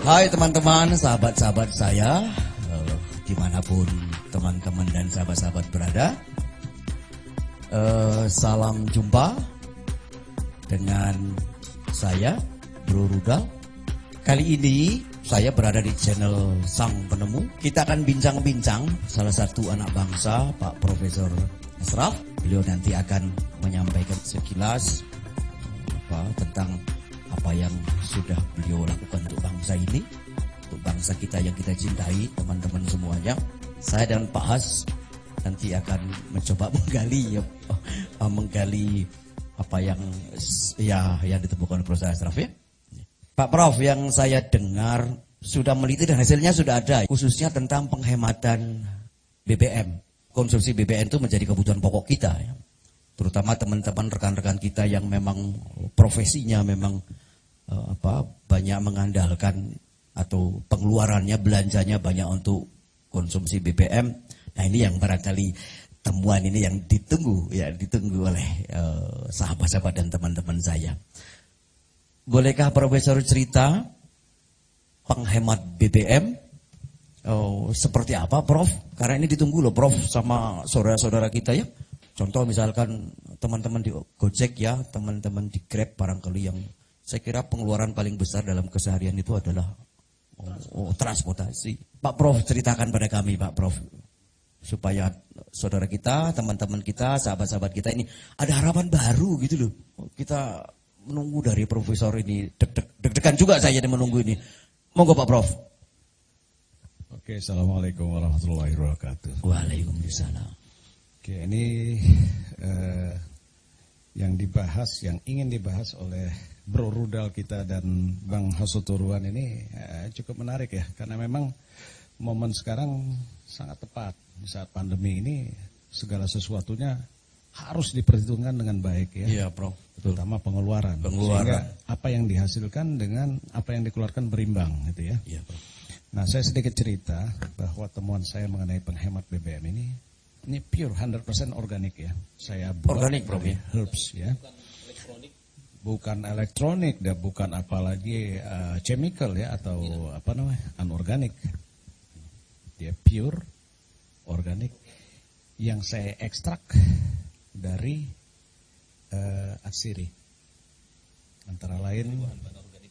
Hai teman-teman, sahabat-sahabat saya, dimanapun teman-teman dan sahabat-sahabat berada, salam jumpa dengan saya, Bro Rudal. Kali ini saya berada di channel Sang Penemu. Kita akan bincang-bincang salah satu anak bangsa, Pak Profesor Ashraf. Beliau nanti akan menyampaikan sekilas tentang apa yang sudah beliau lakukan untuk bangsa ini, untuk bangsa kita yang kita cintai, teman-teman semuanya. Saya dan Pak Has nanti akan mencoba menggali apa yang ditemukan Profesor Ashraf ya. Pak Prof, yang saya dengar sudah meneliti dan hasilnya sudah ada, khususnya tentang penghematan BBM. Konsumsi BBM itu menjadi kebutuhan pokok kita ya. Terutama teman-teman rekan-rekan kita yang memang profesinya memang banyak mengandalkan atau pengeluarannya, belanjanya banyak untuk konsumsi BBM. Nah ini yang barangkali temuan ini yang ditunggu oleh sahabat-sahabat dan teman-teman saya. Bolehkah Profesor cerita penghemat BBM seperti apa Prof? Karena ini ditunggu loh Prof sama saudara-saudara kita ya. Contoh misalkan teman-teman di Gojek ya, teman-teman di Grab barangkali yang saya kira pengeluaran paling besar dalam keseharian itu adalah transportasi. Pak Prof ceritakan pada kami Pak Prof, supaya saudara kita, teman-teman kita, sahabat-sahabat kita ini ada harapan baru gitu loh. Kita menunggu dari Profesor ini, deg-degan juga saya menunggu ini. Monggo Pak Prof. Oke, Assalamualaikum warahmatullahi wabarakatuh. Waalaikumsalam. Oke, ini yang ingin dibahas oleh Bro Rudal kita dan Bang Hasuturuan ini cukup menarik ya, karena memang momen sekarang sangat tepat. Di saat pandemi ini segala sesuatunya harus diperhitungkan dengan baik ya. Iya, Prof. Betul. Terutama pengeluaran. Sehingga apa yang dihasilkan dengan apa yang dikeluarkan berimbang gitu ya. Iya, Prof. Nah, saya sedikit cerita bahwa temuan saya mengenai penghemat BBM ini pure 100% organik ya. Saya buat organik Prof ya. Herbs ya. Bukan elektronik dan bukan apalagi chemical ya atau anorganik. Dia pure organik yang saya ekstrak dari atsiri. Antara lain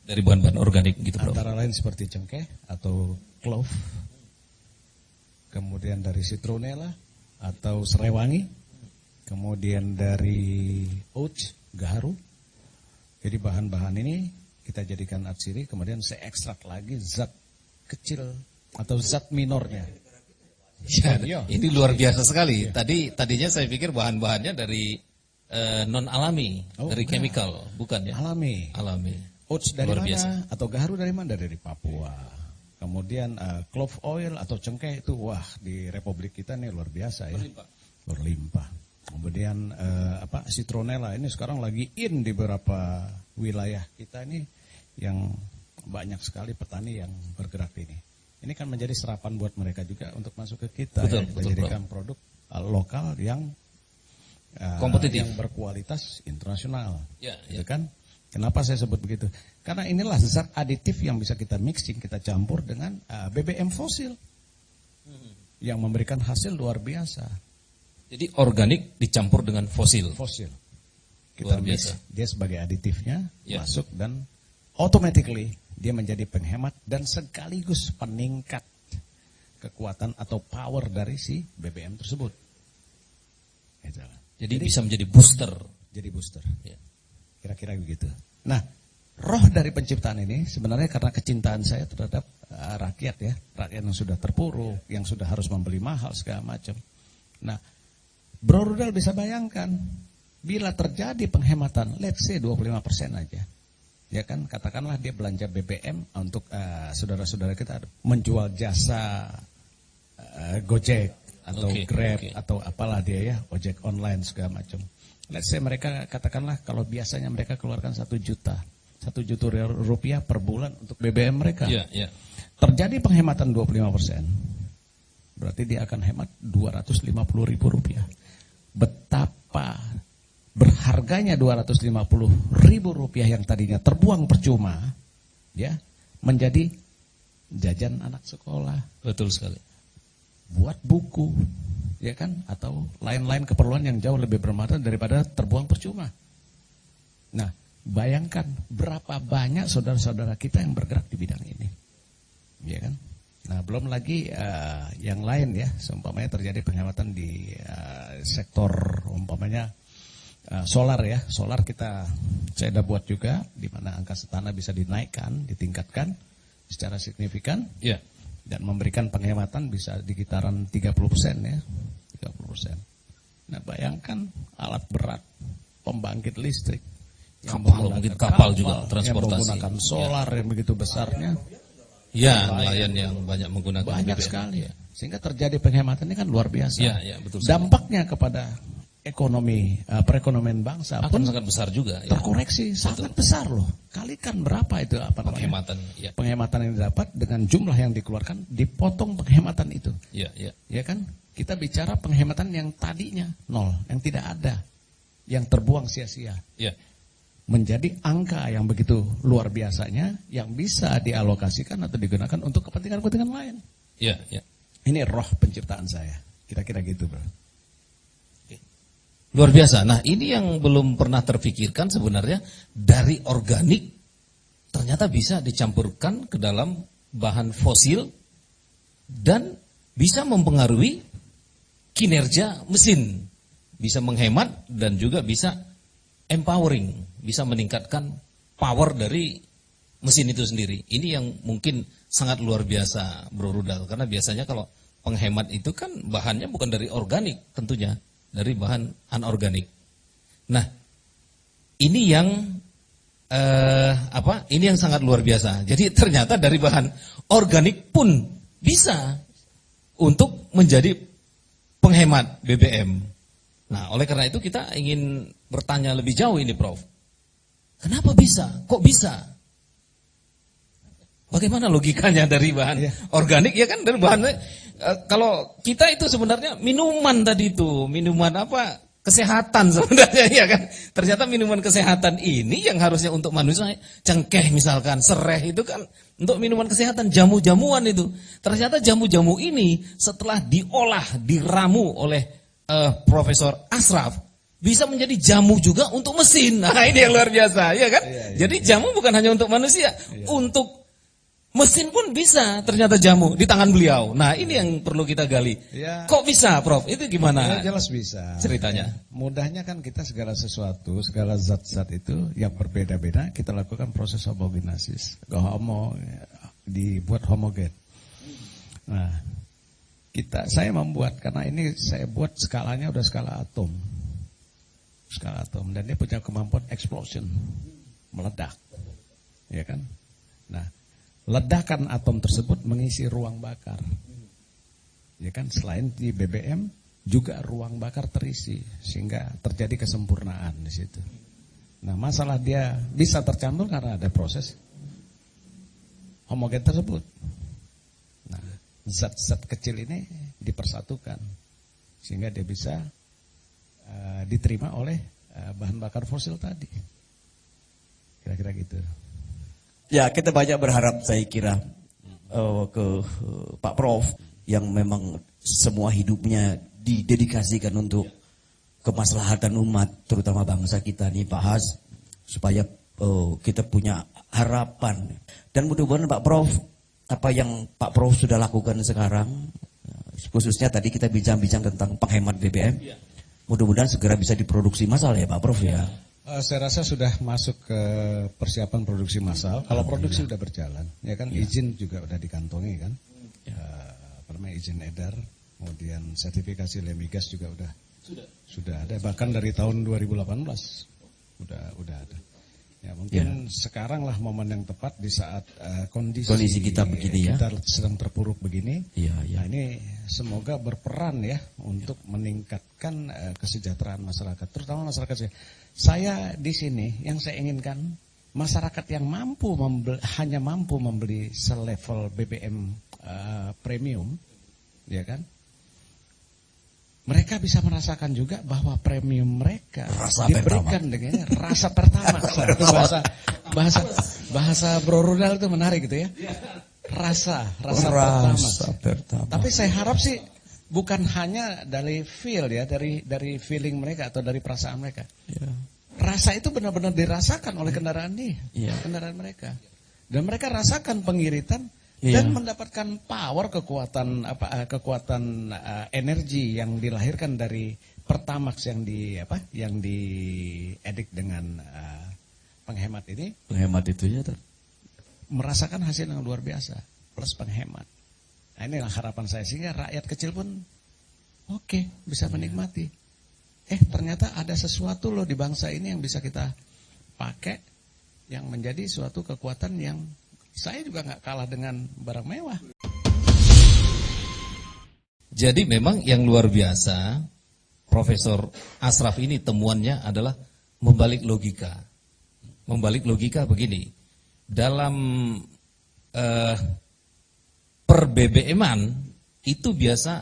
dari bahan-bahan organik gitu Prof. Antara lain seperti cengkeh atau clove. Kemudian dari citronella atau serai wangi. Kemudian dari oats, gaharu. Jadi bahan-bahan ini kita jadikan atsiri, kemudian saya ekstrak lagi zat kecil atau zat minornya. Ya, ini luar biasa sekali. Tadinya saya pikir bahan-bahannya dari non alami, dari chemical, bukan ya? Alami. Oats dari luar mana? Biasa. Atau gaharu dari mana? Dari Papua. Kemudian clove oil atau cengkeh itu di Republik kita nih luar biasa ya. Berlimpah. Kemudian citronella ini sekarang lagi in di beberapa wilayah kita ini yang banyak sekali petani yang bergerak ini. Ini kan menjadi serapan buat mereka juga untuk masuk ke kita. Betul, kita jadikan produk lokal yang kompetitif, yang berkualitas internasional. Ya, gitu kan? Kenapa saya sebut begitu? Karena inilah zat aditif yang bisa kita mixing, kita campur dengan BBM fosil yang memberikan hasil luar biasa. Jadi organik dicampur dengan fosil. Kita mix, dia sebagai aditifnya masuk dan automatically dia menjadi penghemat dan sekaligus peningkat kekuatan atau power dari si BBM tersebut. Jadi bisa menjadi booster. Jadi booster. Ya. Kira-kira begitu. Nah, roh dari penciptaan ini sebenarnya karena kecintaan saya terhadap rakyat ya. Rakyat yang sudah terpuruk, yang sudah harus membeli mahal segala macam. Nah, Bro Rudal bisa bayangkan bila terjadi penghematan, let's say 25% aja. Ya kan, katakanlah dia belanja BBM untuk saudara-saudara kita menjual jasa Gojek atau Grab atau apalah dia ya, ojek online segala macam. Let's say mereka katakanlah kalau biasanya mereka keluarkan 1 juta rupiah per bulan untuk BBM mereka. Terjadi penghematan 25%. Berarti dia akan hemat 250.000 rupiah. Betapa berharganya 250.000 rupiah yang tadinya terbuang percuma, ya, menjadi jajan anak sekolah, Betul sekali. buat buku, ya kan, atau lain-lain keperluan yang jauh lebih bermanfaat daripada terbuang percuma. Nah, bayangkan berapa banyak saudara-saudara kita yang bergerak di bidang ini, ya kan? Nah, belum lagi yang lain ya, seumpamanya terjadi penghematan di sektor umpamanya solar ya. Solar saya udah buat juga, di mana angka tanah bisa dinaikkan, ditingkatkan secara signifikan, Ya. dan memberikan penghematan bisa di kisaran 30% ya, 30%. Nah, bayangkan alat berat, pembangkit listrik, yang Kapal, mungkin kapal juga, yang transportasi. menggunakan solar yang begitu besarnya. Ya, nelayan yang banyak menggunakan Banyak BBM. sekali, Ya. sehingga terjadi penghematan ini kan luar biasa. Ya, betul sekali. Dampaknya kepada ekonomi, perekonomian bangsa Akan pun sangat besar juga. Ya. terkoreksi sangat besar loh. Kalikan berapa itu Penghematan. Ya. penghematan yang didapat dengan jumlah yang dikeluarkan, dipotong penghematan itu, Ya. ya kan? Kita bicara penghematan yang tadinya nol, yang tidak ada, yang terbuang sia-sia, Ya. menjadi angka yang begitu luar biasanya yang bisa dialokasikan atau digunakan untuk kepentingan-kepentingan lain. Ya. Ini roh penciptaan saya. Kira-kira gitu, Bro. Luar biasa. Nah, ini yang belum pernah terpikirkan sebenarnya, dari organik ternyata bisa dicampurkan ke dalam bahan fosil dan bisa mempengaruhi kinerja mesin. Bisa menghemat dan juga bisa empowering, bisa meningkatkan power dari mesin itu sendiri. Ini yang mungkin sangat luar biasa, Bro Rudal, karena biasanya kalau penghemat itu kan bahannya bukan dari organik tentunya, dari bahan anorganik. Nah, ini yang ini yang sangat luar biasa. Jadi ternyata dari bahan organik pun bisa untuk menjadi penghemat BBM. Nah, oleh karena itu kita ingin bertanya lebih jauh ini, Prof. Kenapa bisa? Kok bisa? Bagaimana logikanya dari bahan organik? Ya kan dari bahan kalau kita itu sebenarnya minuman tadi itu, minuman apa? Kesehatan sebenarnya, ya kan? Ternyata minuman kesehatan ini yang harusnya untuk manusia, cengkeh misalkan, sereh itu kan untuk minuman kesehatan, jamu-jamuan itu. Ternyata jamu-jamu ini setelah diolah, diramu oleh Profesor Ashraf, bisa menjadi jamu juga untuk mesin. Nah, ini yang luar biasa, ya kan? Jadi jamu bukan hanya untuk manusia, untuk mesin pun bisa ternyata jamu di tangan beliau. Nah, ini yang perlu kita gali. Ya. Kok bisa, Prof? Itu gimana? Ya, jelas bisa. Ceritanya. Mudahnya kan kita segala sesuatu, segala zat-zat itu yang berbeda-beda, kita lakukan proses homogenesis. Dibuat homogen. Nah, saya membuat, karena ini saya buat skalanya udah skala atom. Skala atom. Dan dia punya kemampuan explosion. Meledak. Ya kan? Nah, ledakan atom tersebut mengisi ruang bakar. Ya kan, selain di BBM juga ruang bakar terisi sehingga terjadi kesempurnaan di situ. Nah, masalah dia bisa tercampur karena ada proses homogen tersebut. Nah, zat-zat kecil ini dipersatukan sehingga dia bisa diterima oleh bahan bakar fosil tadi. Kira-kira gitu. Ya, kita banyak berharap saya kira ke Pak Prof yang memang semua hidupnya didedikasikan untuk kemaslahatan umat, terutama bangsa kita nih, Pak Has, supaya kita punya harapan. Dan mudah-mudahan Pak Prof, apa yang Pak Prof sudah lakukan sekarang, khususnya tadi kita bincang-bincang tentang penghemat BBM, mudah-mudahan segera bisa diproduksi massal ya Pak Prof ya. Saya rasa sudah masuk ke persiapan produksi massal. Kalau produksi sudah berjalan, ya kan, izin juga sudah dikantongi kan, izin edar, kemudian sertifikasi Lemigas juga sudah ada. Bahkan dari tahun 2018 udah ada. Ya mungkin sekarang lah momen yang tepat di saat kondisi kita begini ya. Kita sedang terpuruk begini. Iya. Nah, ini semoga berperan ya untuk meningkatkan kesejahteraan masyarakat, terutama masyarakat. Saya di sini yang saya inginkan masyarakat yang hanya mampu membeli selevel BBM premium, ya kan? Mereka bisa merasakan juga bahwa premium mereka rasa diberikan dengan rasa pertama. Bahasa Bro Rudal itu menarik gitu ya. rasa pertama. Tapi saya harap sih bukan hanya dari feel ya, dari feeling mereka atau dari perasaan mereka. Ya. Rasa itu benar-benar dirasakan oleh kendaraan kendaraan mereka. Dan mereka rasakan pengiritan dan mendapatkan power, kekuatan energi yang dilahirkan dari Pertamax yang diedik dengan penghemat ini. Penghemat itu ya. Merasakan hasil yang luar biasa plus penghemat. Nah, inilah harapan saya sehingga rakyat kecil pun bisa menikmati. Ternyata ada sesuatu loh di bangsa ini yang bisa kita pakai yang menjadi suatu kekuatan yang saya juga nggak kalah dengan barang mewah. Jadi memang yang luar biasa Profesor Asraf ini temuannya adalah membalik logika. Membalik logika begini. Dalam per BBM-an itu biasa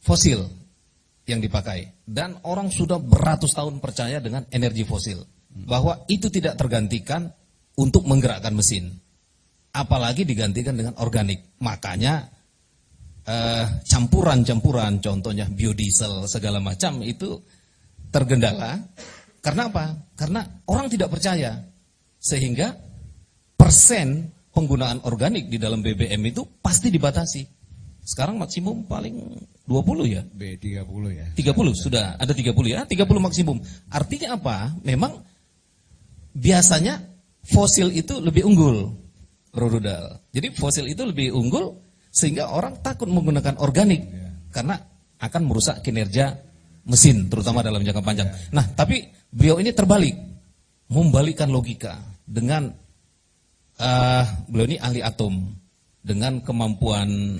fosil yang dipakai. Dan orang sudah beratus tahun percaya dengan energi fosil. Bahwa itu tidak tergantikan untuk menggerakkan mesin. Apalagi digantikan dengan organik. Makanya campuran-campuran contohnya biodiesel segala macam itu tergendala. Karena apa? Karena orang tidak percaya. Sehingga persen penggunaan organik di dalam BBM itu pasti dibatasi. Sekarang maksimum paling 20 ya? B30 ya. 30 sudah ada 30 ya, 30 maksimum. Artinya apa? Memang biasanya fosil itu lebih unggul, Bro Rudal. Jadi fosil itu lebih unggul sehingga orang takut menggunakan organik karena akan merusak kinerja mesin terutama dalam jangka panjang. Nah, tapi beliau ini terbalik, membalikkan logika dengan beliau ini ahli atom dengan kemampuan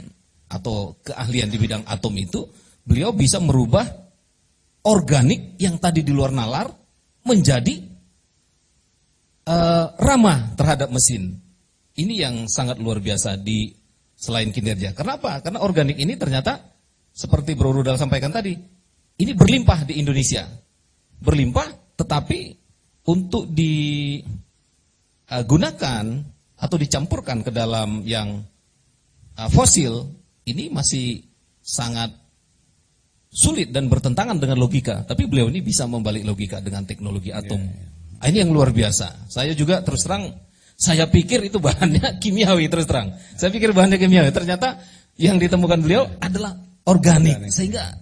atau keahlian di bidang atom itu, beliau bisa merubah organik yang tadi di luar nalar menjadi ramah terhadap mesin. Ini yang sangat luar biasa di selain kinerja. Kenapa? Karena organik ini ternyata seperti Bro Rudal sampaikan tadi, ini berlimpah di Indonesia. Berlimpah, tetapi untuk digunakan atau dicampurkan ke dalam yang fosil, ini masih sangat sulit dan bertentangan dengan logika. Tapi beliau ini bisa membalik logika dengan teknologi atom. Ini yang luar biasa. Saya juga terus terang, saya pikir itu bahannya kimiawi terus terang. Saya pikir bahannya kimiawi. Ternyata yang ditemukan beliau adalah organik. Sehingga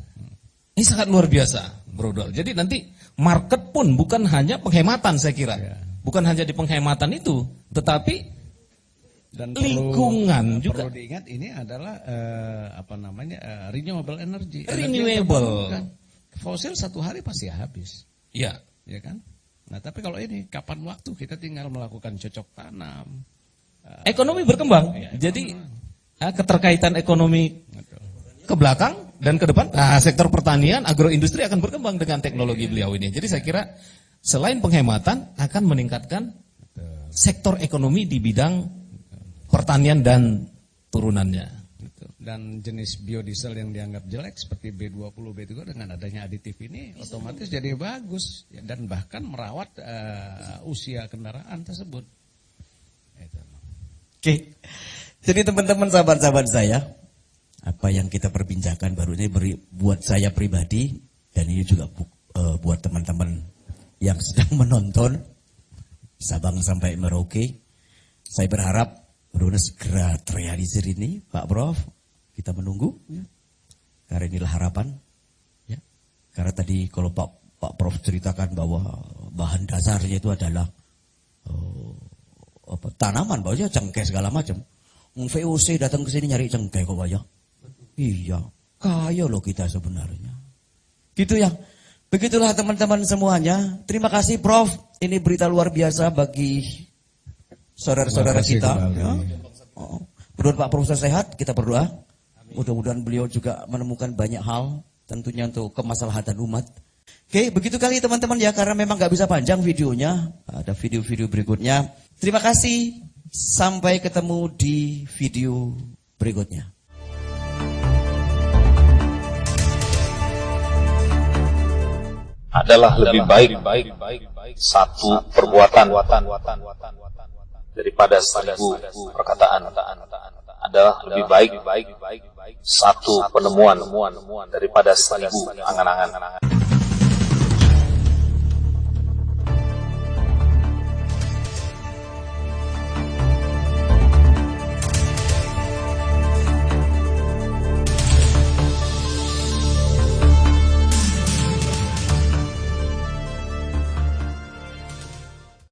ini sangat luar biasa, Bro Dol. Jadi nanti market pun bukan hanya penghematan saya kira. Bukan hanya di penghematan itu, tetapi dan lingkungan juga. Perlu diingat ini adalah renewable energy. Renewable. Fosil satu hari pasti habis. Iya. Ya kan? Nah, tapi kalau ini kapan waktu kita tinggal melakukan cocok tanam. Ekonomi berkembang. Jadi keterkaitan ekonomi ke belakang dan ke depan. Nah, sektor pertanian, agroindustri akan berkembang dengan teknologi beliau ini. Jadi saya kira selain penghematan akan meningkatkan sektor ekonomi di bidang pertanian dan turunannya. Dan jenis biodiesel yang dianggap jelek seperti B20, B3 dengan adanya aditif ini otomatis jadi bagus dan bahkan merawat usia kendaraan tersebut. Oke. Jadi teman-teman sahabat-sahabat saya, apa yang kita perbincangkan baru ini buat saya pribadi dan ini juga buat teman-teman yang sedang menonton Sabang sampai Merauke. Saya berharap mudah-mudahan segera terrealisir ini, Pak Prof. Kita menunggu, karena inilah harapan. Ya. Karena tadi kalau Pak Prof ceritakan bahwa bahan dasarnya itu adalah tanaman, bahwa cengkeh segala macam. VOC datang ke sini nyari cengkeh kok Pak ya? Iya, kaya loh kita sebenarnya. Gitu ya. Begitulah teman-teman semuanya. Terima kasih Prof. Ini berita luar biasa bagi saudara-saudara kita. Mudah-mudahan Pak Profesor sehat, kita berdoa. Mudah-mudahan beliau juga menemukan banyak hal tentunya untuk kemaslahatan umat. Oke, begitu kali teman-teman ya, karena memang gak bisa panjang videonya. Ada video-video berikutnya. Terima kasih. Sampai ketemu di video berikutnya. Adalah lebih baik satu perbuatan daripada 1000 perkataan. Adalah lebih baik satu penemuan daripada 1000 angan-angan.